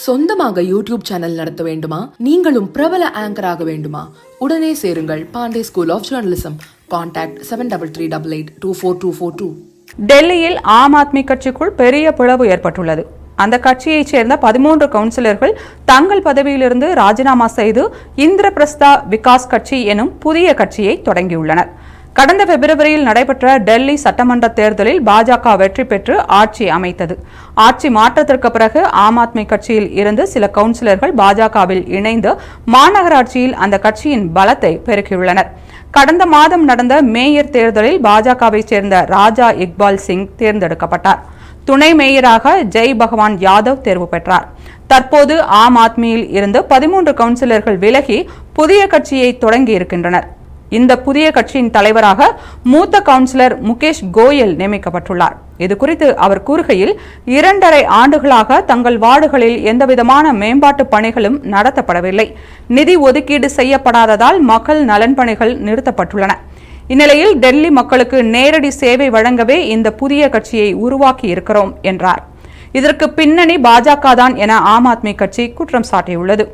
சொந்தமாக YouTube channel நடத்த வேண்டுமா? நீங்களும் பிரபல ஆங்கர் ஆக வேண்டுமா? உடனே சேருங்கள் Pandey school of journalism. Contact 7388242242. டெல்லியில் ஆம் ஆத்மி கட்சிக்குள் பெரிய பிளவு ஏற்பட்டுள்ளது. அந்த கட்சியைச் சேர்ந்த 13 கவுன்சிலர்கள் தங்கள் பதவியிலிருந்து ராஜினாமா செய்து இந்திரபிரஸ்தா விகாஸ் கட்சி எனும் புதிய கட்சியை தொடங்கியுள்ளனர். கடந்த பிப்ரவரியில் நடைபெற்ற டெல்லி சட்டமன்ற தேர்தலில் பாஜக வெற்றி பெற்று ஆட்சி அமைத்தது. ஆட்சி மாற்றத்திற்கு பிறகு ஆம் ஆத்மி கட்சியில் இருந்து சில கவுன்சிலர்கள் பாஜகவில் இணைந்து மாநகராட்சியில் அந்த கட்சியின் பலத்தை பெருக்கியுள்ளனர். கடந்த மாதம் நடந்த மேயர் தேர்தலில் பாஜகவை சேர்ந்த ராஜா இக்பால் சிங் தேர்ந்தெடுக்கப்பட்டார். துணை மேயராக ஜெய் பகவான் யாதவ் தேர்வு பெற்றார். தற்போது ஆம் ஆத்மியில் இருந்து 13 கவுன்சிலர்கள் விலகி புதிய கட்சியை தொடங்கி இருக்கின்றனர். இந்த புதிய கட்சியின் தலைவராக மூத்த கவுன்சிலர் முகேஷ் கோயல் நியமிக்கப்பட்டுள்ளார். இதுகுறித்து அவர் கூறுகையில், 2.5 ஆண்டுகளாக தங்கள் வார்டுகளில் எந்தவிதமான மேம்பாட்டு பணிகளும் நடத்தப்படவில்லை. நிதி ஒதுக்கீடு செய்யப்படாததால் மக்கள் நலன் பணிகள் நிறுத்தப்பட்டுள்ளன. இந்நிலையில் டெல்லி மக்களுக்கு நேரடி சேவை வழங்கவே இந்த புதிய கட்சியை உருவாக்கி இருக்கிறோம் என்றார். இதற்கு பின்னணி பாஜக தான் என ஆம் ஆத்மி கட்சி குற்றம் சாட்டியுள்ளது.